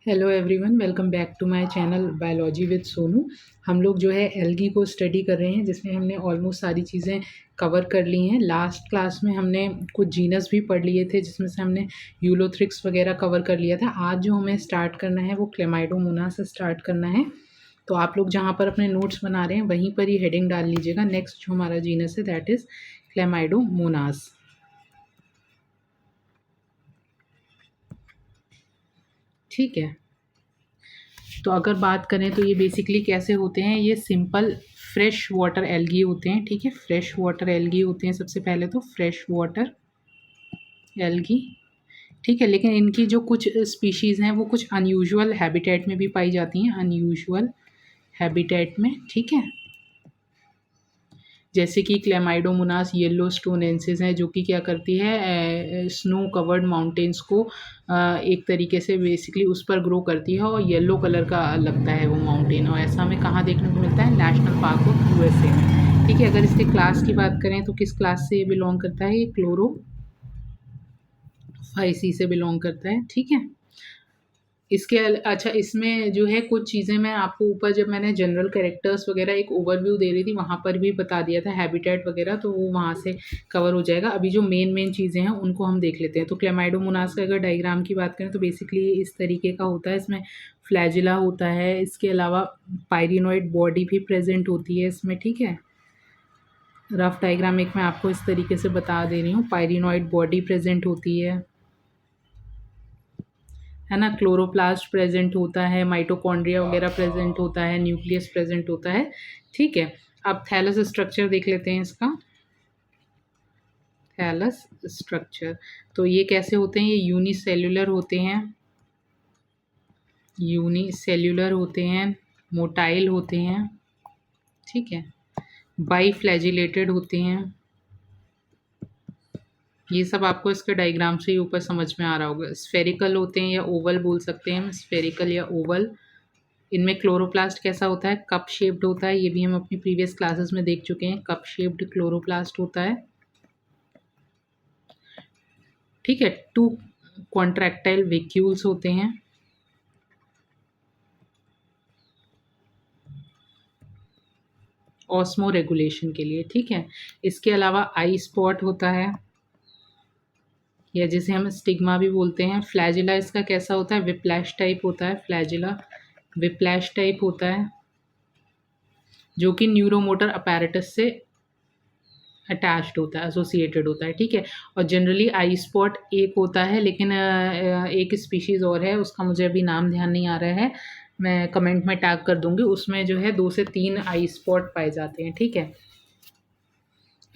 Hello everyone, welcome back to my channel biology with Sonu. हम लोग जो है एल्गी को स्टडी कर रहे हैं, जिसमें हमने ऑलमोस्ट सारी चीज़ें कवर कर ली हैं। लास्ट क्लास में हमने कुछ जीनस भी पढ़ लिए थे, जिसमें से हमने यूलोथ्रिक्स वगैरह कवर कर लिया था। आज जो हमें स्टार्ट करना है वो क्लेमाइडोमोनास से स्टार्ट करना है। तो आप लोग जहाँ पर अपने नोट्स बना रहे हैं वहीं पर ही हेडिंग डाल लीजिएगा। नेक्स्ट जो हमारा जीनस है दैट इज़ क्लेमाइडोमोनास। ठीक है, तो अगर बात करें तो ये बेसिकली कैसे होते हैं, ये सिंपल फ्रेश वाटर एल्गी होते हैं। ठीक है, फ्रेश वाटर एल्गी होते हैं सबसे पहले तो फ्रेश वाटर एल्गी। ठीक है, लेकिन इनकी जो कुछ स्पीशीज़ हैं वो कुछ अनयूजुअल हैबिटेट में भी पाई जाती हैं, अनयूजुअल हैबिटेट में। ठीक है, जैसे कि क्लेमाइडोमोनास येलो स्टोनेंसिस है, जो कि क्या करती है, स्नो कवर्ड माउंटेन्स को एक तरीके से बेसिकली उस पर ग्रो करती है और येलो कलर का लगता है वो माउंटेन। और ऐसा हमें कहाँ देखने को मिलता है, नेशनल पार्क ऑफ यूएसए में। ठीक है, अगर इसके क्लास की बात करें तो किस क्लास से ये बिलोंग करता है, ये क्लोरो फाइसी से बिलोंग करता है। ठीक है, इसके अच्छा, इसमें जो है कुछ चीज़ें मैं आपको ऊपर जब मैंने जनरल कैरेक्टर्स वगैरह एक ओवरव्यू दे रही थी वहाँ पर भी बता दिया था, हैबिटेट वगैरह, तो वो वहाँ से कवर हो जाएगा। अभी जो मेन चीज़ें हैं उनको हम देख लेते हैं। तो क्लेमाइडोमोनास का अगर डायग्राम की बात करें तो बेसिकली इस तरीके का होता है। इसमें फ्लैजिला होता है, इसके अलावा पायरिनोइड बॉडी भी प्रेजेंट होती है इसमें। ठीक है, रफ डायग्राम एक मैं आपको इस तरीके से बता दे रही हूँ। पायरिनोइड बॉडी प्रेजेंट होती है ना, क्लोरोप्लास्ट प्रेजेंट होता है, माइटोकॉन्ड्रिया वगैरह प्रेजेंट होता है, न्यूक्लियस प्रेजेंट होता है। ठीक है, अब थैलस स्ट्रक्चर देख लेते हैं इसका। थैलस स्ट्रक्चर तो ये कैसे होते हैं, ये यूनिसेल्युलर होते हैं, यूनिसेल्युलर होते हैं, मोटाइल होते हैं। ठीक है, बाईफ्लैजिलेटेड होते हैं। ये सब आपको इसके डायग्राम से ही ऊपर समझ में आ रहा होगा। स्फेरिकल होते हैं या ओवल बोल सकते हैं हम, स्फेरिकल या ओवल। इनमें क्लोरोप्लास्ट कैसा होता है, कप शेप्ड होता है। ये भी हम अपनी प्रीवियस क्लासेस में देख चुके हैं, कप शेप्ड क्लोरोप्लास्ट होता है। ठीक है, टू कॉन्ट्रैक्टाइल वेक्यूल्स होते हैं। ऑस्मो रेगुलेशन के लिए। ठीक है, इसके अलावा आई स्पॉट होता है, या जिसे हम स्टिग्मा भी बोलते हैं। फ्लैजिला इसका कैसा होता है, विप्लैश टाइप होता है। फ्लैजिला विप्लैश टाइप होता है, जो कि न्यूरोमोटर अपैरेटस से अटैच्ड होता है, एसोसिएटेड होता है। ठीक है, और जनरली आई स्पॉट एक होता है, लेकिन एक स्पीशीज़ और है, उसका मुझे अभी नाम ध्यान नहीं आ रहा है, मैं कमेंट में टैग कर दूंगी। उसमें जो है 2 से 3 आई स्पॉट पाए जाते हैं। ठीक है,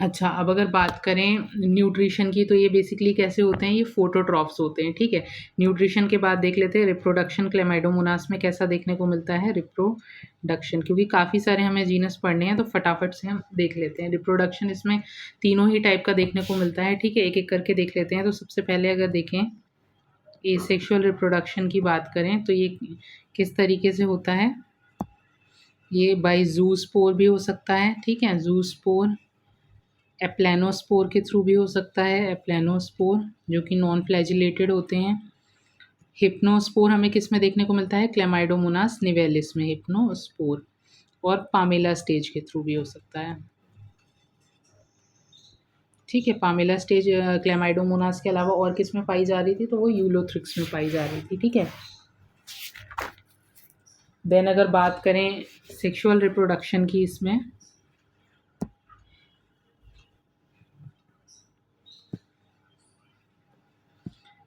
अच्छा, अब अगर बात करें न्यूट्रिशन की तो ये बेसिकली कैसे होते हैं, ये फोटोट्रॉफ्स होते हैं। ठीक है, न्यूट्रिशन के बाद देख लेते हैं रिप्रोडक्शन। क्लेमाइडोमोनास में कैसा देखने को मिलता है रिप्रोडक्शन, क्योंकि काफ़ी सारे हमें जीनस पढ़ने हैं तो फटाफट से हम देख लेते हैं। रिप्रोडक्शन इसमें तीनों ही टाइप का देखने को मिलता है। ठीक है, एक एक करके देख लेते हैं। तो सबसे पहले अगर देखें एसेक्सुअल रिप्रोडक्शन की बात करें तो ये किस तरीके से होता है, ये बाई जूस्पोर भी हो सकता है। ठीक है, जूस्पोर, एप्लेनोस्पोर के थ्रू भी हो सकता है, एप्लेनोस्पोर जो कि नॉन फ्लैजिलेटेड होते हैं। हिप्नोस्पोर हमें किस में देखने को मिलता है, क्लेमाइडोमोनास निवेलिस में हिप्नोस्पोर, और पामेला स्टेज के थ्रू भी हो सकता है। ठीक है, पामेला स्टेज क्लेमाइडोमोनास के अलावा और किस में पाई जा रही थी, तो वो यूलोथ्रिक्स में पाई जा रही थी। ठीक है, देन अगर बात करें सेक्सुअल रिप्रोडक्शन की, इसमें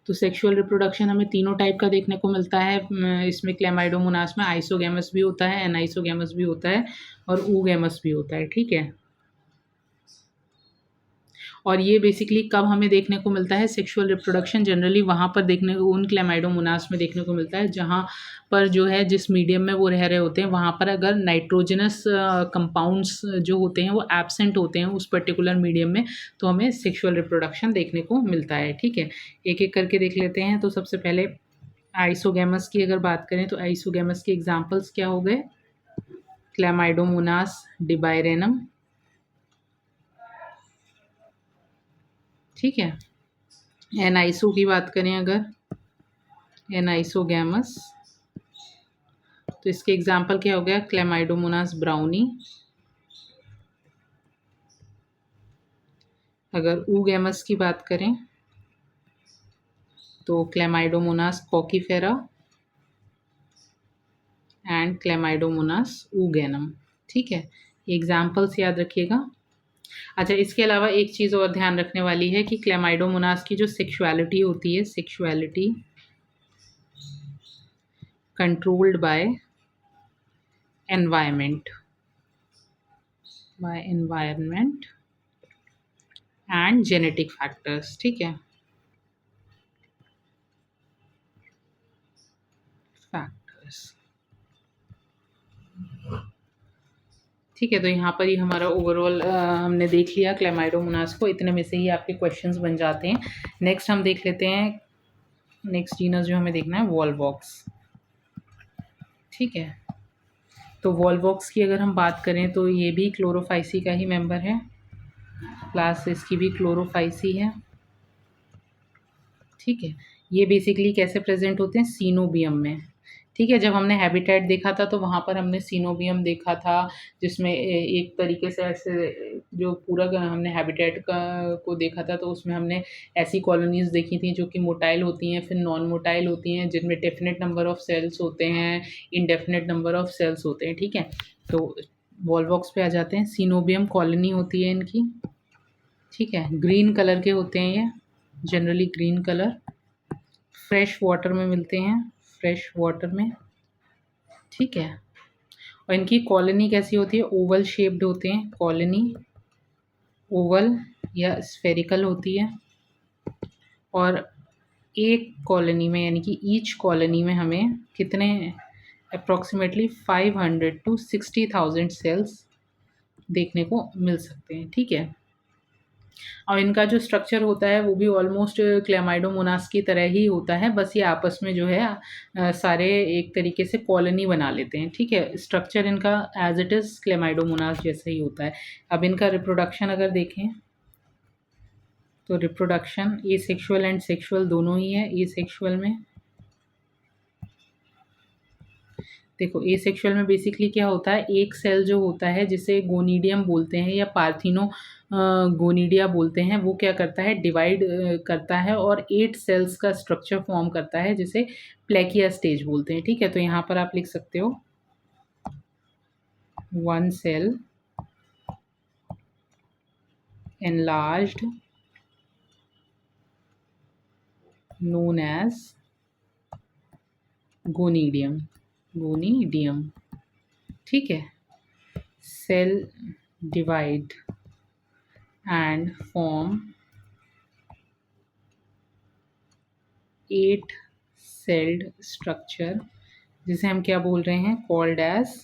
तो सेक्सुअल रिप्रोडक्शन हमें तीनों टाइप का देखने को मिलता है। इसमें क्लेमाइडोमोनास में आइसोगैमस भी होता है, एनाइसोगैमस भी होता है, और ऊगैमस भी होता है। ठीक है, और ये बेसिकली कब हमें देखने को मिलता है, सेक्सुअल रिप्रोडक्शन जनरली वहाँ पर देखने को, उन क्लेमाइडोमोनास में देखने को मिलता है जहाँ पर जो है जिस मीडियम में वो रह रहे होते हैं वहाँ पर अगर नाइट्रोजनस कंपाउंड्स जो होते हैं वो एब्सेंट होते हैं उस पर्टिकुलर मीडियम में, तो हमें सेक्सुअल रिप्रोडक्शन देखने को मिलता है। ठीक है, एक एक करके देख लेते हैं। तो सबसे पहले आइसोगैमस की अगर बात करें तो आइसोगैमस के एग्जाम्पल्स क्या हो गए, क्लेमाइडोमोनास डिबायरेनम। ठीक है, एनाइसो की बात करें अगर, एनाइसोगैमस, तो इसके एग्जाम्पल क्या हो गया, क्लेमाइडोमोनास ब्राउनी। अगर ऊगैमस की बात करें तो क्लेमाइडोमोनास कॉकीफेरा एंड क्लेमाइडोमोनास ऊगैनम। ठीक है, एग्जाम्पल्स याद रखिएगा। अच्छा, इसके अलावा एक चीज़ और ध्यान रखने वाली है कि क्लेमाइडोमोनास की जो सेक्सुअलिटी होती है, sexuality controlled by environment, and genetic factors. ठीक है, फैक्टर्स। ठीक है, तो यहाँ पर ही हमारा ओवरऑल हमने देख लिया क्लेमाइडोमोनास को। इतने में से ही आपके क्वेश्चंस बन जाते हैं। नेक्स्ट हम देख लेते हैं, नेक्स्ट जीनस जो हमें देखना है वॉलवॉक्स। ठीक है, तो वॉलवॉक्स की अगर हम बात करें तो ये भी क्लोरोफाइसी का ही मेंबर है, क्लास इसकी भी क्लोरोफाइसी है। ठीक है, ये बेसिकली कैसे प्रेजेंट होते हैं, सीनोबियम में। ठीक है, जब हमने हैबिटेट देखा था तो वहाँ पर हमने सीनोबियम देखा था, जिसमें एक तरीके से ऐसे जो पूरा हमने हैबिटेट का को देखा था तो उसमें हमने ऐसी कॉलोनीज़ देखी थी जो कि मोटाइल होती हैं, फिर नॉन मोटाइल होती हैं, जिनमें डेफिनेट नंबर ऑफ सेल्स होते हैं, इनडेफिनेट नंबर ऑफ सेल्स होते हैं। ठीक है, तो वॉलवॉक्स पे आ जाते हैं। सीनोबियम कॉलोनी होती है इनकी। ठीक है, ग्रीन कलर के होते हैं ये, generally green colour. Fresh water में मिलते हैं, फ्रेश वाटर में। ठीक है, और इनकी कॉलोनी कैसी होती है, ओवल शेप्ड होते हैं। कॉलोनी ओवल या स्फेरिकल होती है, और एक कॉलोनी में यानी कि ईच कॉलोनी में हमें कितने, अप्रॉक्सीमेटली 500 to 60,000 सेल्स देखने को मिल सकते हैं। ठीक है, और इनका जो स्ट्रक्चर होता है वो भी ऑलमोस्ट क्लेमाइडोमोनास की तरह ही होता है, बस ये आपस में जो है सारे एक तरीके से कॉलोनी बना लेते हैं। ठीक है, स्ट्रक्चर इनका एज इट इज़ क्लेमाइडोमोनास जैसा ही होता है। अब इनका रिप्रोडक्शन अगर देखें तो reproduction A sexual and sexual दोनों ही है। ए सेक्शुअल में देखो, ए सेक्शुअल में बेसिकली क्या होता है, एक सेल जो होता है जिसे गोनीडियम बोलते हैं या पार्थिनो गोनीडिया बोलते हैं, वो क्या करता है, डिवाइड करता है और 8 सेल्स का स्ट्रक्चर फॉर्म करता है जिसे प्लेकिया स्टेज बोलते हैं। ठीक है, तो यहाँ पर आप लिख सकते हो 1 cell enlarged known as gonidium, gonidium. ठीक है, cell divide and form 8 celled structure, जिसे हम क्या बोल रहे हैं, called as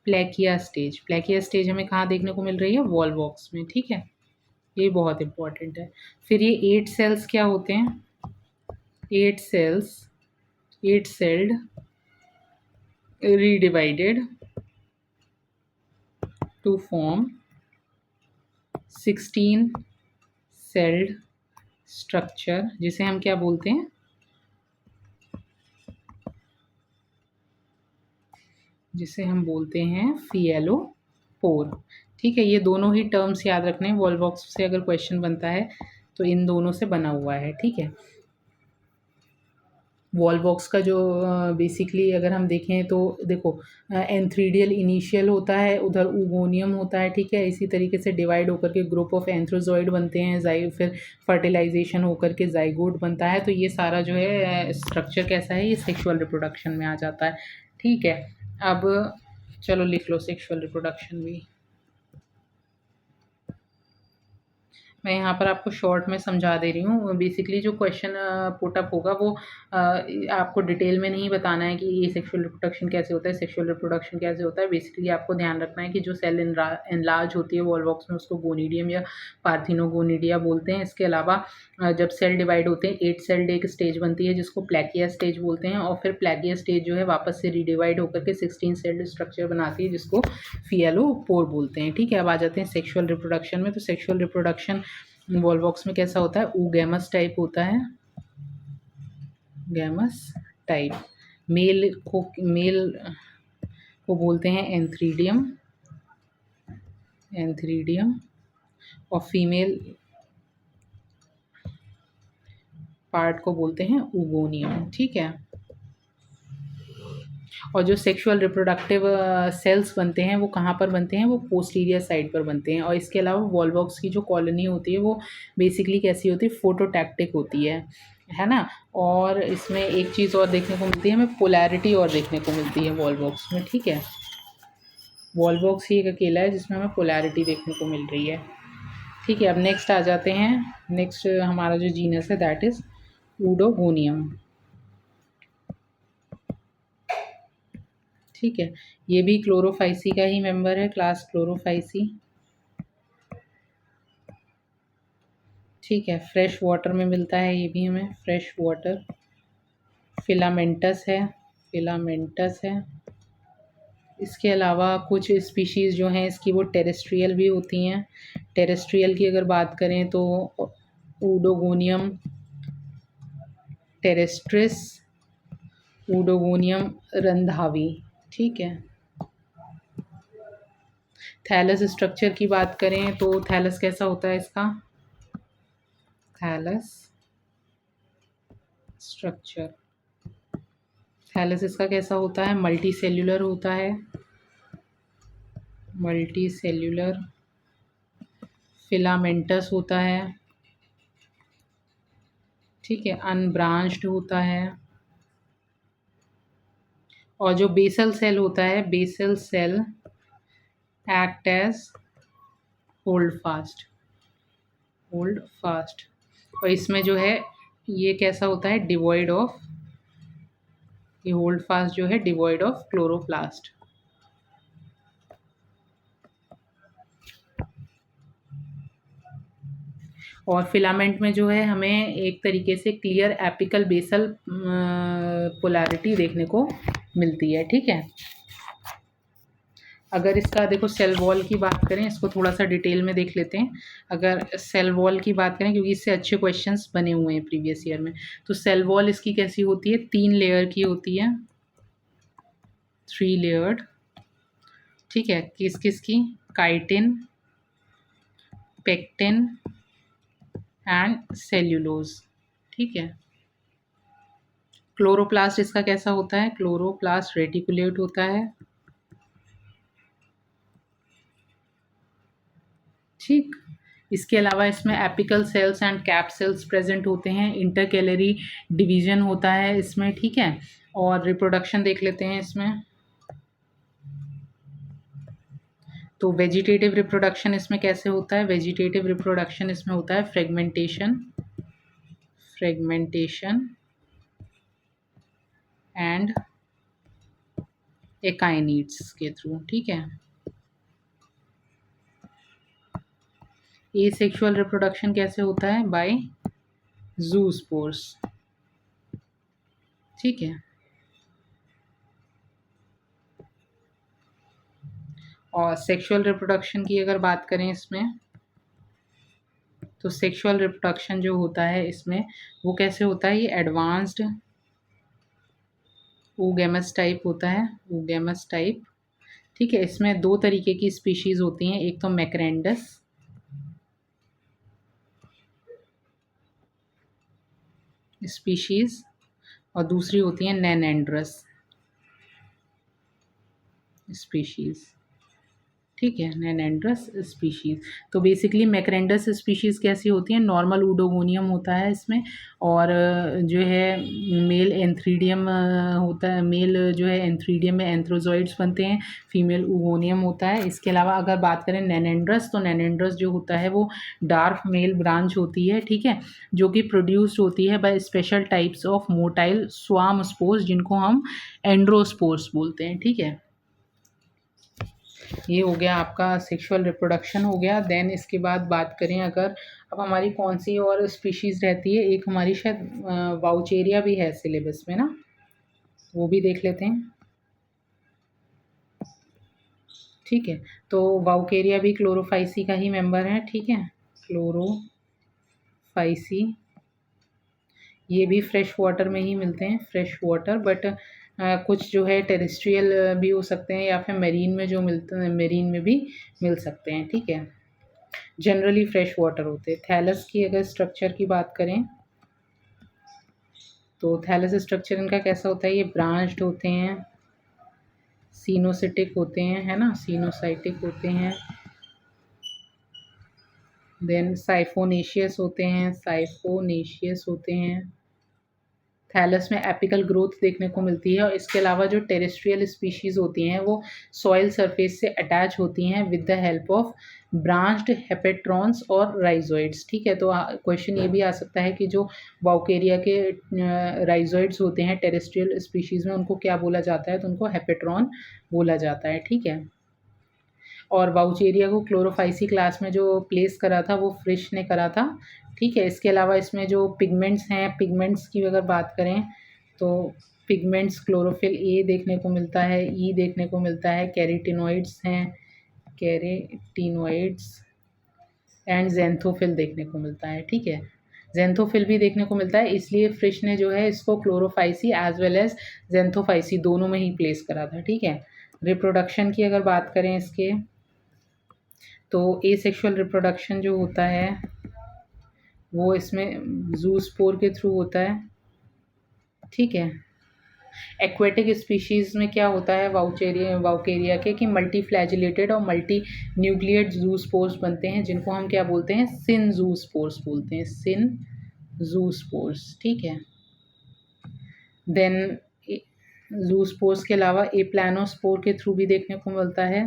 plakea stage. Plakea stage हमें कहाँ देखने को मिल रही है, वॉलवॉक्स में। ठीक है, ये बहुत इंपॉर्टेंट है। फिर ये 8 सेल्स क्या होते हैं, 8 cells, 8 celled redivided to form 16 celled structure, जिसे हम क्या बोलते हैं, जिसे हम बोलते हैं फिएलोपोर। ठीक है, ये दोनों ही टर्म्स याद रखने हैं, वॉलवॉक्स से अगर क्वेश्चन बनता है तो इन दोनों से बना हुआ है। ठीक है, वॉलवॉक्स का जो बेसिकली अगर हम देखें तो देखो, एंथ्रीडियल इनिशियल होता है, उधर ऊगोनियम होता है। ठीक है, इसी तरीके से डिवाइड होकर के ग्रुप ऑफ एंथ्रोजॉइड बनते हैं, फिर फर्टिलाइजेशन होकर के जाइगोट बनता है। तो ये सारा जो है स्ट्रक्चर कैसा है, ये सेक्सुअल रिप्रोडक्शन में आ जाता है। ठीक है, अब चलो लिख लो सेक्सुअल रिप्रोडक्शन भी। मैं यहाँ पर आपको शॉर्ट में समझा दे रही हूँ। बेसिकली जो क्वेश्चन पुटअप होगा वो आपको डिटेल में नहीं बताना है कि ये सेक्सुअल रिप्रोडक्शन कैसे होता है, सेक्सुअल रिप्रोडक्शन कैसे होता है। बेसिकली आपको ध्यान रखना है कि जो सेल एनलार्ज होती है वॉलवॉक्स में, उसको गोनीडियम या पार्थिनोगोनीडिया बोलते हैं। इसके अलावा जब सेल डिवाइड होते हैं 8 सेल्ड एक स्टेज बनती है जिसको प्लेकिया स्टेज बोलते हैं, और फिर प्लेकिया स्टेज जो है वापस से रीडिवाइड होकर के 16 सेल्ड स्ट्रक्चर बनाती है जिसको फिएलोपोर बोलते हैं। ठीक है, अब आ जाते हैं सेक्सुअल रिप्रोडक्शन में। तो सेक्सुअल रिप्रोडक्शन वॉलवॉक्स में कैसा होता है, ऊगैमस टाइप होता है, गैमस टाइप। मेल को बोलते हैं एंथ्रीडियम, एंथ्रीडियम, और फीमेल पार्ट को बोलते हैं ओगोनियम, ठीक है। और जो सेक्सुअल रिप्रोडक्टिव सेल्स बनते हैं वो कहाँ पर बनते हैं, वो पोस्टीरियर साइड पर बनते हैं। और इसके अलावा वॉल्वॉक्स की जो कॉलोनी होती है वो बेसिकली कैसी होती है, फोटोटैक्टिक होती है ना। और इसमें एक चीज़ और देखने को मिलती है, हमें पोलैरिटी और देखने को मिलती है वॉल्वॉक्स में, ठीक है। वॉल्वॉक्स ही एक अकेला है जिसमें हमें पोलैरिटी देखने को मिल रही है, ठीक है। अब नेक्स्ट आ जाते हैं, नेक्स्ट हमारा जो जीनस है दैट इज़ ऊडोगोनियम, ठीक है। ये भी क्लोरोफाइसी का ही मेंबर है, क्लास क्लोरोफाइसी, ठीक है। फ्रेश वाटर में मिलता है ये भी हमें, फ्रेश वाटर। फिलामेंटस है, फिलामेंटस है। इसके अलावा कुछ स्पीशीज़ जो हैं इसकी वो टेरेस्ट्रियल भी होती हैं। टेरेस्ट्रियल की अगर बात करें तो ऊडोगोनियम टेरेस्ट्रिस, ऊडोगोनियम रंधावी, ठीक है। थैलस स्ट्रक्चर की बात करें तो थैलस कैसा होता है इसका, थैलस स्ट्रक्चर, थैलस इसका कैसा होता है, मल्टी सेल्यूलर होता है, मल्टी सेल्यूलर। फिलामेंटस होता है, ठीक है, अनब्रांच्ड होता है। और जो बेसल सेल होता है, basal cell act as holdfast, holdfast. और इसमें जो है ये कैसा होता है, डिवॉइड ऑफ, ये होल्ड फास्ट जो है डिवॉइड ऑफ क्लोरोप्लास्ट। और फिलामेंट में जो है हमें एक तरीके से क्लियर एपिकल बेसल पोलैरिटी देखने को मिलती है, ठीक है। अगर इसका देखो सेल वॉल की बात करें, इसको थोड़ा सा डिटेल में देख लेते हैं। अगर सेल वॉल की बात करें, क्योंकि इससे अच्छे क्वेश्चंस बने हुए हैं प्रीवियस ईयर में, तो सेल वॉल इसकी कैसी होती है, 3 लेयर की होती है, 3 लेयर्ड, ठीक है। किस किस की, काइटिन, पेक्टिन एंड सेल्यूलोज, ठीक है। क्लोरोप्लास्ट इसका कैसा होता है, क्लोरोप्लास्ट रेटिकुलेट होता है, ठीक। इसके अलावा इसमें apical cells and cap cells present होते हैं, इंटरकैलरी डिवीजन होता है इसमें, ठीक है। और रिप्रोडक्शन देख लेते हैं इसमें। तो वेजिटेटिव रिप्रोडक्शन इसमें कैसे होता है, वेजिटेटिव रिप्रोडक्शन इसमें होता है फ्रेगमेंटेशन, फ्रेगमेंटेशन एंड एकाइनिड्स के थ्रू, ठीक है। एसेक्सुअल रिप्रोडक्शन कैसे होता है, बाय जूस्पोर्स, ठीक है। और सेक्सुअल रिप्रोडक्शन की अगर बात करें इसमें, तो सेक्सुअल रिप्रोडक्शन जो होता है इसमें वो कैसे होता है, ये एडवांस्ड oogamous टाइप होता है, oogamous टाइप, ठीक है। इसमें 2 तरीके की स्पीशीज़ होती हैं, एक तो मैक्रेंडस स्पीशीज़ और दूसरी होती है नैनेंड्रस स्पीशीज़, ठीक है, नैनेंड्रस स्पीशीज़। तो बेसिकली मैक्रेंडस स्पीशीज़ कैसी होती हैं, नॉर्मल ऊडोगोनियम होता है इसमें, और जो है मेल एंथ्रीडियम होता है, मेल जो है एंथ्रीडियम में एंथ्रोजॉइड्स बनते हैं, फीमेल ऊगोनियम होता है। इसके अलावा अगर बात करें नैनेंड्रस, तो नैनेंड्रस जो होता है वो डार्क मेल ब्रांच होती है, ठीक है, जो कि प्रोड्यूस्ड होती है by special types of motile swarm spores, जिनको हम एंड्रोस्पोर्स बोलते हैं, ठीक है। ये हो गया आपका सेक्सुअल रिप्रोडक्शन हो गया। देन इसके बाद बात करें अगर, अब हमारी कौन सी और स्पीशीज़ रहती है, एक हमारी शायद वाउचेरिया भी है सिलेबस में ना, वो भी देख लेते हैं, ठीक है। तो वाउकेरिया भी क्लोरोफाइसी का ही मेंबर है, ठीक है, क्लोरोफाइसी। ये भी फ्रेश वाटर में ही मिलते हैं, फ्रेश वाटर, बट कुछ जो है टेरेस्ट्रियल भी हो सकते हैं या फिर मेरीन में जो मिलते हैं, मेरीन में भी मिल सकते हैं, ठीक है। जनरली फ्रेश वाटर होते हैं। थैलस की अगर स्ट्रक्चर की बात करें तो थैलस स्ट्रक्चर इनका कैसा होता है, ये ब्रांच्ड होते हैं, सिनोसिटिक होते हैं, है ना, सिनोसाइटिक होते हैं, देन साइफोनेशियस होते हैं, साइफोनेशियस होते हैं। थैलस में एपिकल ग्रोथ देखने को मिलती है और इसके अलावा जो टेरेस्ट्रियल स्पीशीज़ होती हैं वो सॉइल सरफेस से अटैच होती हैं with the help of branched hapterons और राइजोइड्स, ठीक है। तो क्वेश्चन ये भी आ सकता है कि जो वाउकेरिया के राइजोइड्स होते हैं टेरेस्ट्रियल स्पीशीज़ में, उनको क्या बोला जाता है, तो उनको हेपेट्रॉन बोला जाता है, ठीक है। और वाउचेरिया को क्लोरोफाइसी क्लास में जो प्लेस करा था वो फ्रिश ने करा था, ठीक है। इसके अलावा इसमें जो पिगमेंट्स हैं, पिगमेंट्स की अगर बात करें तो पिगमेंट्स क्लोरोफिल ए देखने को मिलता है, ई देखने को मिलता है, कैरोटिनॉइड्स हैं, कैरोटिनॉइड्स एंड ज़ेंथोफिल देखने को मिलता है, ठीक है। ज़ेंथोफिल भी देखने को मिलता है, इसलिए फ्रिश ने जो है इसको क्लोरोफाइसी एज वेल एज ज़ेंथोफाइसी दोनों में ही प्लेस करा था, ठीक है। रिप्रोडक्शन की अगर बात करें इसके, तो एसेक्सुअल रिप्रोडक्शन जो होता है वो इसमें ज़ूस्पोर के थ्रू होता है, ठीक है। एक्वेटिक स्पीशीज़ में क्या होता है वाउकेरिया के कि मल्टी फ्लैजिलेटेड और मल्टी न्यूक्लिएट ज़ूस्पोर्स बनते हैं, जिनको हम क्या बोलते हैं, सिन ज़ूस्पोर्स बोलते हैं, सिन ज़ूस्पोर्स, ठीक है। देन ज़ूस्पोर्स के अलावा एप्लानोस्पोर के थ्रू भी देखने को मिलता है।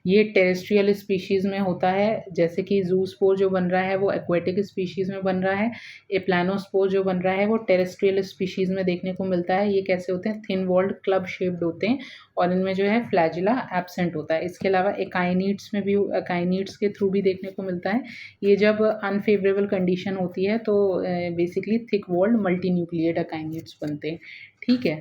ये टेरेस्ट्रियल स्पीशीज़ में होता है, जैसे कि ज़ूस्पोर जो बन रहा है वो एक्वेटिक स्पीशीज़ में बन रहा है, एप्लानोस्पोर जो बन रहा है वो टेरेस्ट्रियल स्पीशीज़ में देखने को मिलता है। ये कैसे होते हैं, थिन वॉल्ड क्लब शेप्ड होते हैं और इनमें जो है फ्लैजिला एब्सेंट होता है। इसके अलावा एकाइनिड्स में भी, एकाइनिड्स के थ्रू भी देखने को मिलता है। ये जब अनफेवरेबल कंडीशन होती है तो basically thick walled multinucleate akinetes बनते हैं, ठीक है।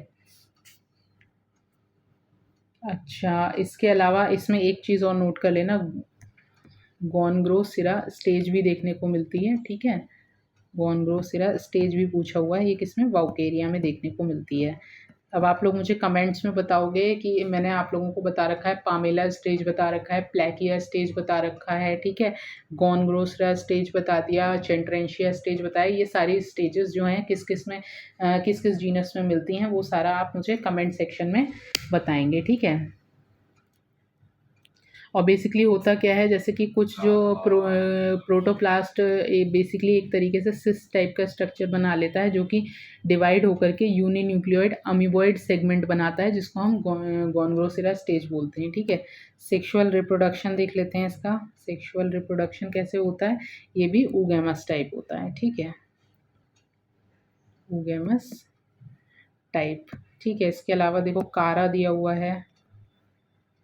अच्छा, इसके अलावा इसमें एक चीज़ और नोट कर लेना, गॉनग्रो सिरा स्टेज भी देखने को मिलती है, ठीक है। गॉनग्रो सिरा स्टेज भी पूछा हुआ है, ये किसमें, वाउकेरिया में देखने को मिलती है। अब आप लोग मुझे कमेंट्स में बताओगे कि मैंने आप लोगों को बता रखा है, पामेला स्टेज बता रखा है, प्लेकिया स्टेज बता रखा है, ठीक है, गॉनग्रोसरा स्टेज बता दिया, चेंट्रेंशिया स्टेज बताया। ये सारी स्टेजेस जो हैं किस किस में किस किस जीनस में मिलती हैं, वो सारा आप मुझे कमेंट सेक्शन में बताएंगे, ठीक है। और बेसिकली होता क्या है, जैसे कि कुछ जो प्रोटोप्लास्ट बेसिकली एक तरीके से सिस टाइप का स्ट्रक्चर बना लेता है, जो कि डिवाइड होकर के यूनिन्यूक्लियोइड अमीबॉइड सेगमेंट बनाता है, जिसको हम गॉनग्रोसिरा स्टेज बोलते हैं, ठीक है। सेक्सुअल रिप्रोडक्शन देख लेते हैं इसका। सेक्सुअल रिप्रोडक्शन कैसे होता है, ये भी ऊगैमस टाइप होता है, ठीक है, ऊगैमस टाइप, ठीक है। इसके अलावा देखो कारा दिया हुआ है,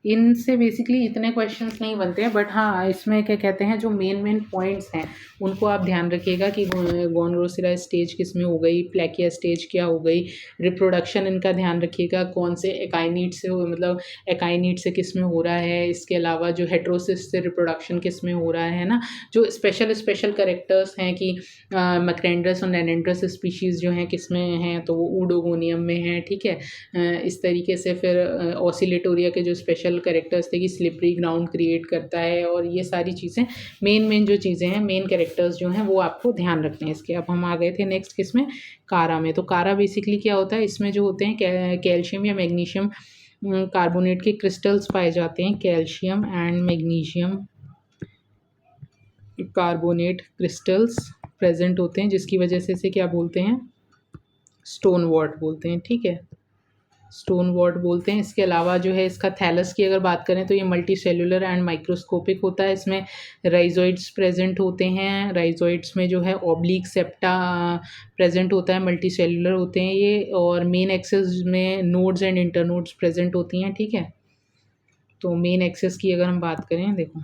इनसे बेसिकली इतने क्वेश्चंस नहीं बनते हैं, बट हाँ इसमें क्या कहते हैं, जो मेन पॉइंट्स हैं उनको आप ध्यान रखिएगा कि गॉनग्रोसिरा स्टेज किस में हो गई, प्लेकिया स्टेज क्या हो गई, रिप्रोडक्शन इनका ध्यान रखिएगा, कौन से एकाइनीट से हो, मतलब एकाइनीट से किस में हो रहा है, इसके अलावा जो हेट्रोसिस से रिप्रोडक्शन किस में हो रहा है ना। जो स्पेशल करेक्टर्स हैं कि मकरेंड्रस और नैनेंड्रस स्पीशीज़ जो हैं किस में हैं, तो वो ऊडोगोनियम में हैं, ठीक है। इस तरीके से फिर ऑसिलेटोरिया के जो स्पेशल कैरेक्टर्स थे कि स्लिपरी ग्राउंड क्रिएट करता है, और ये सारी चीज़ें मेन जो चीज़ें हैं, मेन कैरेक्टर्स जो हैं वो आपको ध्यान रखने हैं इसके। अब हम आ गए थे नेक्स्ट किसमें, कारा में। तो कारा बेसिकली क्या होता है, इसमें जो होते हैं कैल्शियम या मैग्नीशियम कार्बोनेट के क्रिस्टल्स पाए जाते हैं, calcium and magnesium carbonate crystals present होते हैं, जिसकी वजह से इसे क्या बोलते हैं, स्टोन वॉर्ट बोलते हैं, ठीक है, स्टोन वॉर्ट बोलते हैं। इसके अलावा जो है इसका थैलस की अगर बात करें तो ये मल्टी सेलुलर एंड माइक्रोस्कोपिक होता है। इसमें राइजोइड्स प्रेजेंट होते हैं, राइजोइड्स में जो है ऑब्लिक सेप्टा प्रेजेंट होता है, मल्टी सेलुलर होते हैं ये, और मेन एक्सेस में नोड्स एंड इंटरनोड्स प्रेजेंट होती हैं, ठीक है। तो मेन एक्सेस की अगर हम बात करें, देखो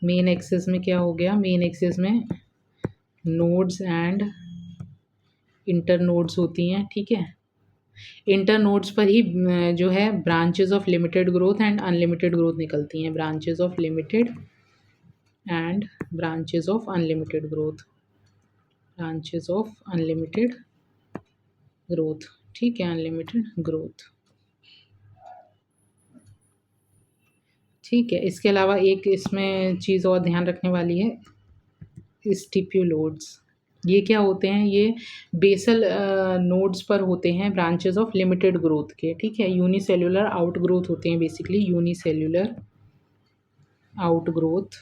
मेन एक्सेस में क्या हो गया, मेन एक्सेस में नोड्स एंड इंटरनोड्स होती हैं, ठीक है। इंटरनोड्स पर ही जो है branches of limited growth and unlimited growth निकलती हैं, branches of limited and branches of unlimited growth. Branches of unlimited growth, ठीक है, अनलिमिटेड ग्रोथ, ठीक है। इसके अलावा एक इसमें चीज़ और ध्यान रखने वाली है, स्टिप्यूलोड्स। ये क्या होते हैं? ये बेसल नोड्स पर होते हैं, ब्रांचेस ऑफ लिमिटेड ग्रोथ के, ठीक है। यूनिसेल्युलर आउटग्रोथ होते हैं बेसिकली, यूनिसेल्युलर आउटग्रोथ,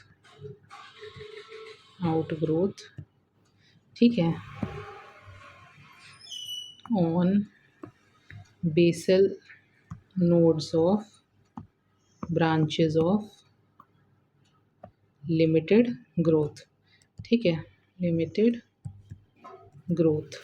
आउटग्रोथ, ठीक है, on basal nodes of branches of limited growth, ठीक है, लिमिटेड ग्रोथ।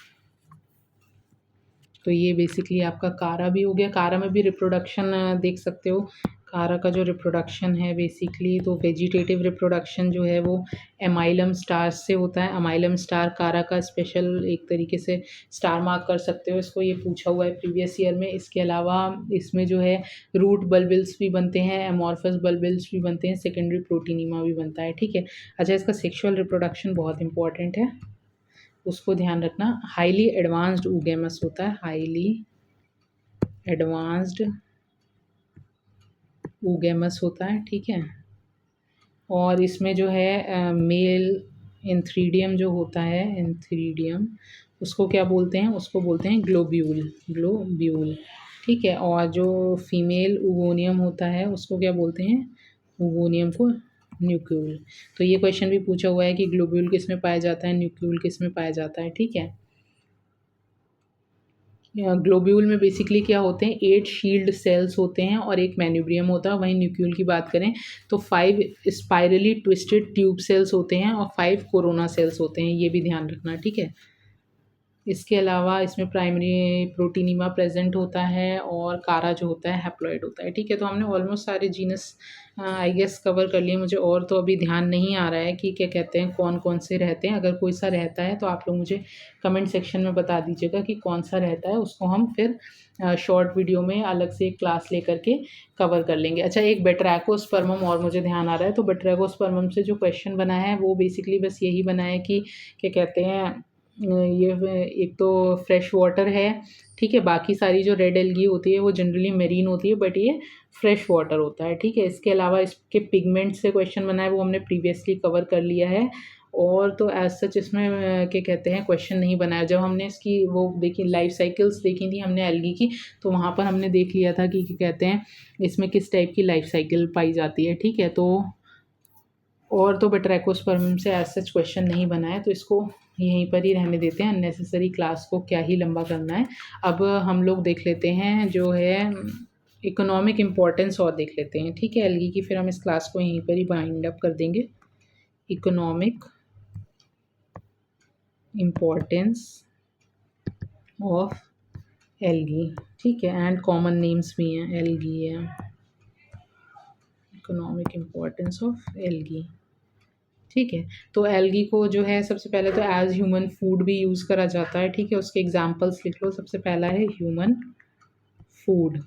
तो ये बेसिकली आपका कारा भी हो गया। कारा में भी रिप्रोडक्शन देख सकते हो। कारा का जो रिप्रोडक्शन है बेसिकली, तो वेजिटेटिव रिप्रोडक्शन जो है वो एमाइलम स्टार से होता है। एमाइलम स्टार कारा का स्पेशल एक तरीके से स्टार मार्क कर सकते हो इसको, ये पूछा हुआ है प्रीवियस ईयर में। इसके अलावा इसमें जो है रूट बल्बिल्स भी बनते हैं, एमॉर्फस बल्बिल्स भी बनते हैं, सेकेंडरी प्रोटीनिमा भी बनता है, ठीक है। अच्छा, इसका सेक्शुअल रिप्रोडक्शन बहुत इंपॉर्टेंट है, उसको ध्यान रखना। हाईली एडवांस्ड ऊगेमस होता है, हाईली एडवांस्ड ऊगेमस होता है, ठीक है। और इसमें जो है मेल इंथ्रीडियम जो होता है, इंथ्रीडियम, उसको क्या बोलते हैं? उसको बोलते हैं ग्लोब्यूल, ग्लोब्यूल, ठीक है। और जो फीमेल उगोनियम होता है उसको क्या बोलते हैं? उगोनियम को न्यूक्यूल। तो ये क्वेश्चन भी पूछा हुआ है कि ग्लोब्यूल किस में पाया जाता है, न्यूक्यूल किस में पाया जाता है, ठीक है। ग्लोब्यूल में बेसिकली क्या होते हैं? 8 शील्ड सेल्स होते हैं और एक मैन्यूब्रियम होता है। वहीं न्यूक्लियल की बात करें तो 5 स्पाइरली ट्विस्टेड ट्यूब सेल्स होते हैं और 5 कोरोना सेल्स होते हैं, ये भी ध्यान रखना, ठीक है। इसके अलावा इसमें प्राइमरी प्रोटीनिमा प्रेजेंट होता है और कारा जो होता है हैप्लॉइड होता है, ठीक है। तो हमने ऑलमोस्ट सारे जीनस आई गेस कवर कर लिए। मुझे और तो अभी ध्यान नहीं आ रहा है कि क्या कहते हैं कौन कौन से रहते हैं। अगर कोई सा रहता है तो आप लोग मुझे कमेंट सेक्शन में बता दीजिएगा कि कौन सा रहता है, उसको हम फिर शॉर्ट वीडियो में अलग से एक क्लास लेकर के कवर कर लेंगे। अच्छा, एक बेट्रैकोस्पर्मम और मुझे ध्यान आ रहा है। तो बेट्रैकोस्पर्मम से जो क्वेश्चन बना है वो बेसिकली बस यही बना है कि क्या कहते हैं, ये एक तो फ्रेश वाटर है, ठीक है। बाकी सारी जो रेड एल्गी होती है वो जनरली मेरीन होती है, बट ये फ्रेश वाटर होता है, ठीक है। इसके अलावा इसके पिगमेंट से क्वेश्चन बना है, वो हमने प्रीवियसली कवर कर लिया है। और तो एज सच इसमें क्या कहते हैं क्वेश्चन नहीं बनाया। जब हमने इसकी वो देखी लाइफ साइकिल्स देखी थी हमने एल्गी की, तो वहाँ पर हमने देख लिया था कि क्या कहते हैं इसमें किस टाइप की लाइफ साइकिल पाई जाती है, ठीक है। तो और तो बेट्रैकोस्पर्म से एज सच क्वेश्चन नहीं बना है, तो इसको यहीं पर ही रहने देते हैं। अननेसेसरी क्लास को क्या ही लंबा करना है। अब हम लोग देख लेते हैं जो है इकोनॉमिक इम्पोर्टेंस और देख लेते हैं, ठीक है, एल्गी की। फिर हम इस क्लास को यहीं पर ही बाइंड अप कर देंगे। इकोनॉमिक इम्पोर्टेंस ऑफ एल्गी, ठीक है, एंड कॉमन नेम्स भी हैं, एल्गी है, इकोनॉमिक इम्पोर्टेंस ऑफ एल्गी, ठीक है। तो एल्गी को जो है सबसे पहले तो एज ह्यूमन फूड भी यूज़ करा जाता है, ठीक है। उसके एग्जांपल्स लिख लो। सबसे पहला है ह्यूमन फूड,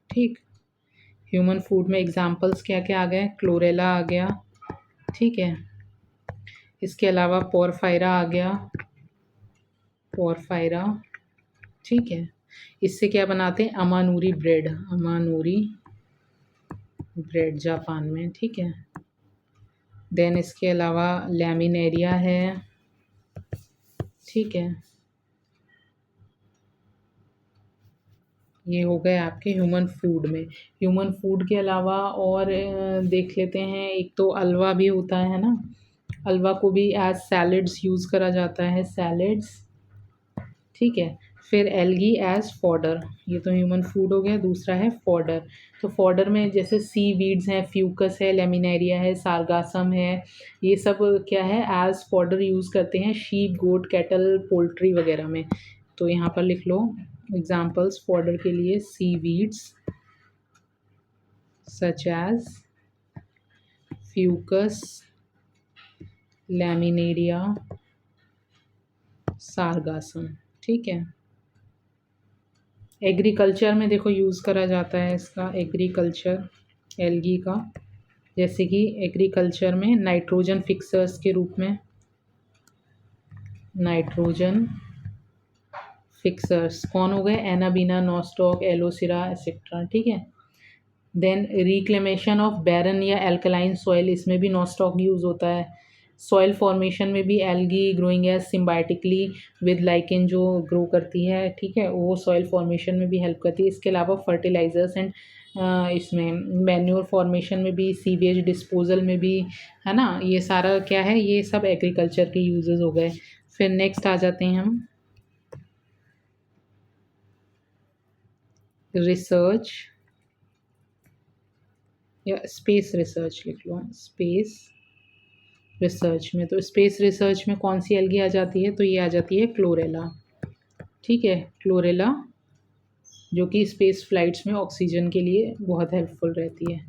ठीक। ह्यूमन फूड में एग्जांपल्स क्या क्या आ गए? क्लोरेला आ गया, ठीक है। इसके अलावा पोरफायरा आ गया, पोरफायरा, ठीक है। इससे क्या बनाते हैं? अमानूरी ब्रेड, अमानूरी ब्रेड जापान में, ठीक है। देन इसके अलावा लैमिनेरिया है, ठीक है। ये हो गए आपके ह्यूमन फूड में। ह्यूमन फूड के अलावा और देख लेते हैं, एक तो अलवा भी होता है ना, अलवा को भी एज सैलड्स यूज़ करा जाता है, सैलड्स, ठीक है। फिर एल्गी एज फॉडर, ये तो ह्यूमन फूड हो गया। दूसरा है फॉडर। तो फॉडर में जैसे सी वीड्स हैं, फ्यूकस है, लेमिनेरिया है, सारगासम है, ये सब क्या है एज फॉडर यूज़ करते हैं शीप, गोट, कैटल, पोल्ट्री वगैरह में। तो यहाँ पर लिख लो एग्जाम्पल्स फॉडर के लिए, seaweeds such as Fucus, Laminaria, Sargassum, ठीक है। एग्रीकल्चर में देखो यूज़ करा जाता है इसका, एग्रीकल्चर एल्गी का, जैसे कि एग्रीकल्चर में नाइट्रोजन फिक्सर्स के रूप में, नाइट्रोजन फिक्सर्स कौन हो गए? एनाबीना, नॉस्टॉक, एलोसिरा एक्सेट्रा, ठीक है। देन रिक्लेमेशन ऑफ बैरन या एल्कलाइन सॉइल, इसमें भी नॉस्टॉक यूज़ होता है। सॉइल फॉर्मेशन में भी algae growing as symbiotically with lichen जो ग्रो करती है, ठीक है, वो सॉइल फॉर्मेशन में भी हेल्प करती है। इसके अलावा फर्टिलाइजर्स एंड इसमें मैन्योर फॉर्मेशन में भी, सीवेज डिस्पोजल में भी, है ना, ये सारा क्या है, ये सब एग्रीकल्चर के यूजेस हो गए। फिर नेक्स्ट आ जाते हैं हम रिसर्च या स्पेस रिसर्च लिख लो, स्पेस रिसर्च में। तो स्पेस रिसर्च में कौन सी एल्गी आ जाती है? तो ये आ जाती है क्लोरेला, ठीक है, क्लोरेला, जो कि स्पेस फ्लाइट्स में ऑक्सीजन के लिए बहुत हेल्पफुल रहती है।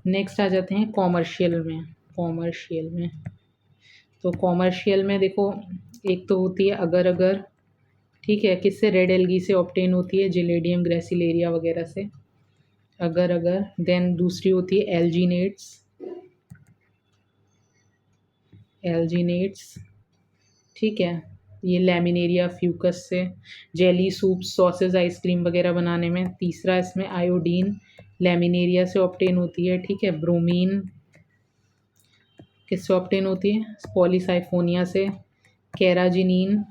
नेक्स्ट आ जाते हैं कॉमर्शियल में। कॉमर्शियल में तो कॉमर्शियल में देखो, एक तो होती है अगर अगर, ठीक है, किससे? रेड एल्गी से ऑब्टेन होती है, जिलेडियम ग्रेसिलेरिया वगैरह से, अगर अगर। देन दूसरी होती है एल्जीनेट्स, एल्जीनेट्स, ठीक है, ये लैमिनेरिया फ्यूकस से, जेली सूप, सॉसेज, आइसक्रीम वगैरह बनाने में। तीसरा इसमें आयोडीन, लैमिनेरिया से ऑब्टेन होती है, ठीक है। ब्रोमीन किससे ऑब्टेन होती है? पॉलीसाइफोनिया से। कैराजिनीन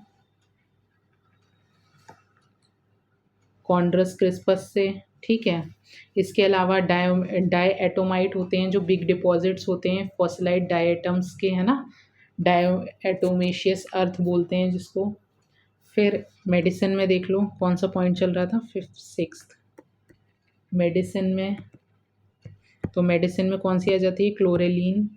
कॉन्ड्रस क्रिस्पस से, ठीक है। इसके अलावा डायएटोमाइट होते हैं, जो बिग डिपॉजिट्स होते हैं फॉसिलाइट डायटम्स के, है ना, डायएटोमेशियस अर्थ बोलते हैं जिसको। फिर मेडिसिन में देख लो कौन सा पॉइंट चल रहा था, 5th 6th मेडिसिन में। तो मेडिसिन में कौन सी आ जाती है? क्लोरेलिन,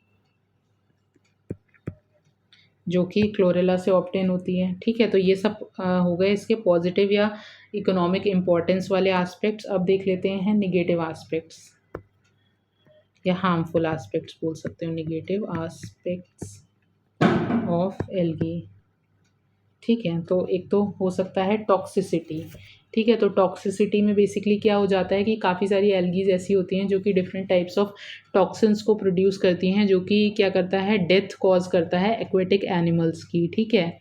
जो कि क्लोरेला से ऑब्टेन होती है, ठीक है। तो ये सब हो गए इसके पॉजिटिव या इकोनॉमिक इम्पोर्टेंस वाले एस्पेक्ट्स। अब देख लेते हैं निगेटिव एस्पेक्ट्स या हार्मफुल एस्पेक्ट्स बोल सकते हो, निगेटिव एस्पेक्ट्स ऑफ एल्गी, ठीक है। तो एक तो हो सकता है टॉक्सिसिटी, ठीक है। तो टॉक्सिसिटी में बेसिकली क्या हो जाता है कि काफ़ी सारी एल्गीज ऐसी होती हैं जो कि डिफरेंट टाइप्स ऑफ टॉक्सिन्स को प्रोड्यूस करती हैं, जो कि क्या करता है, डेथ कॉज करता है एक्वेटिक एनिमल्स की, ठीक है।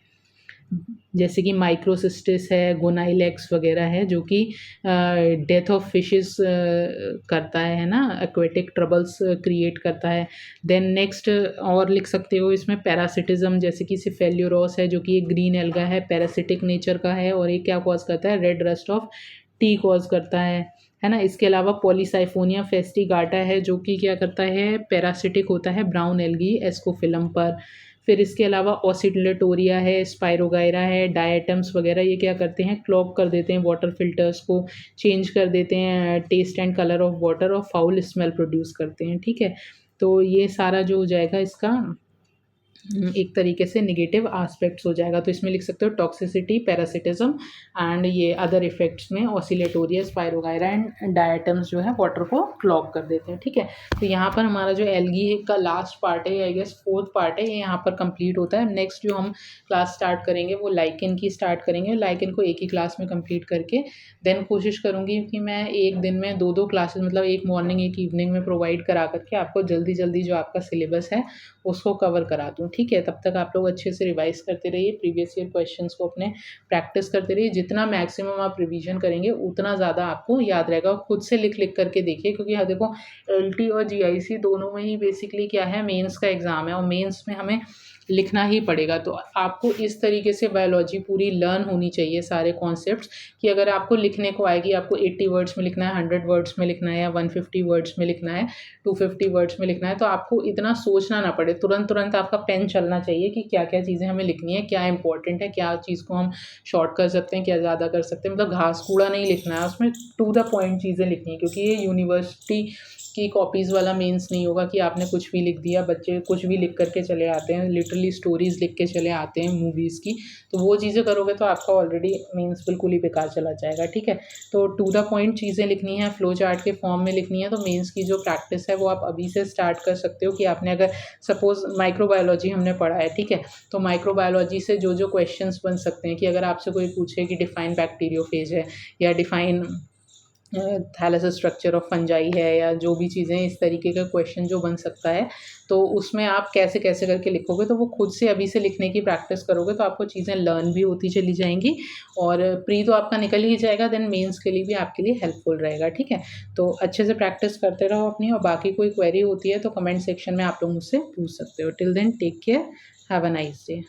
जैसे कि माइक्रोसिस्टिस है, गोनाइलेक्स वगैरह है, जो कि डेथ ऑफ फिशेस करता है ना, एक्वेटिक ट्रबल्स क्रिएट करता है। देन नेक्स्ट और लिख सकते हो इसमें पैरासिटिज्म, जैसे कि सिफेल्यूरोस है, जो कि एक ग्रीन एल्गा है, पैरासिटिक नेचर का है, और ये क्या कॉज करता है? Red rust of T cause करता है ना। इसके अलावा पॉलीसाइफोनिया फेस्टिगाटा है, जो कि क्या करता है? पैरासिटिक होता है ब्राउन एल्गी एस्कोफिलम पर। फिर इसके अलावा ऑसिलेटोरिया है, स्पायरोगायरा है, डायटम्स वगैरह, ये क्या करते हैं? क्लॉग कर देते हैं वाटर फिल्टर्स को, चेंज कर देते हैं taste and colour of water, और फाउल स्मेल प्रोड्यूस करते हैं, ठीक है। तो ये सारा जो हो जाएगा इसका एक तरीके से निगेटिव एस्पेक्ट्स हो जाएगा। तो इसमें लिख सकते हो टॉक्सिसिटी, पैरासिटिज्म एंड ये अदर इफेक्ट्स में ऑसिलेटोरिया, स्पायरोगायरा एंड डायटम्स जो है वाटर को क्लॉग कर देते हैं, ठीक है। तो यहाँ पर हमारा जो एल्गी का लास्ट पार्ट है, आई गेस 4th पार्ट है, ये यहाँ पर कंप्लीट होता है। नेक्स्ट जो हम क्लास स्टार्ट करेंगे वो लाइकेन की स्टार्ट करेंगे। लाइकेन को एक ही क्लास में कंप्लीट करके देन कोशिश करूँगी कि मैं एक दिन में 2 क्लासेस, मतलब एक मॉर्निंग एक इवनिंग में प्रोवाइड करा करके आपको जल्दी जल्दी जो आपका सिलेबस है उसको कवर करा दूँ, ठीक है। तब तक आप लोग अच्छे से रिवाइज करते रहिए, प्रीवियस ईयर क्वेश्चंस को अपने प्रैक्टिस करते रहिए। जितना मैक्सिमम आप रिवीजन करेंगे उतना ज़्यादा आपको याद रहेगा। खुद से लिख लिख करके देखिए, क्योंकि हाँ देखो, एलटी और जीआईसी दोनों में ही बेसिकली क्या है, मेंस का एग्ज़ाम है, और मेंस में हमें लिखना ही पड़ेगा। तो आपको इस तरीके से बायोलॉजी पूरी लर्न होनी चाहिए, सारे कॉन्सेप्ट्स, कि अगर आपको लिखने को आएगी, आपको 80 वर्ड्स में लिखना है, 100 वर्ड्स में लिखना है, या 150 वर्ड्स में लिखना है, 250 वर्ड्स में लिखना है, तो आपको इतना सोचना ना पड़े, तुरंत तुरंत आपका पेन चलना चाहिए कि क्या क्या चीज़ें हमें लिखनी है, क्या इंपॉर्टेंट है, क्या चीज़ को हम शॉर्ट कर सकते हैं, क्या ज़्यादा कर सकते हैं। मतलब घास कूड़ा नहीं लिखना है, उसमें टू द पॉइंट चीज़ें लिखनी है, क्योंकि ये यूनिवर्सिटी की कॉपीज़ वाला मेंस नहीं होगा कि आपने कुछ भी लिख दिया। बच्चे कुछ भी लिख करके चले आते हैं, लिटरली स्टोरीज़ लिख के चले आते हैं मूवीज़ की, तो वो चीज़ें करोगे तो आपका ऑलरेडी मेंस बिल्कुल ही बेकार चला जाएगा, ठीक है। तो टू द पॉइंट चीज़ें लिखनी है, फ्लो चार्ट के फॉर्म में लिखनी है। तो मेंस की जो प्रैक्टिस है वो आप अभी से स्टार्ट कर सकते हो, कि आपने अगर सपोज़ माइक्रोबायोलॉजी हमने पढ़ा है, ठीक है, तो माइक्रोबायोलॉजी से जो जो क्वेश्चंस बन सकते हैं, कि अगर आपसे कोई पूछे कि डिफाइन बैक्टीरियोफेज है, या define Thales structure of fungi है या जो भी चीज़ें इस तरीके का क्वेश्चन जो बन सकता है, तो उसमें आप कैसे कैसे करके लिखोगे, तो वो खुद से अभी से लिखने की प्रैक्टिस करोगे तो आपको चीज़ें लर्न भी होती चली जाएंगी और प्री तो आपका निकल ही जाएगा, देन मेंस के लिए भी आपके लिए हेल्पफुल रहेगा। ठीक है, तो अच्छे से प्रैक्टिस करते रहो अपनी, और बाकी कोई क्वेरी होती है तो कमेंट सेक्शन में आप लोग मुझसे पूछ सकते हो। Till then take care, have a nice day.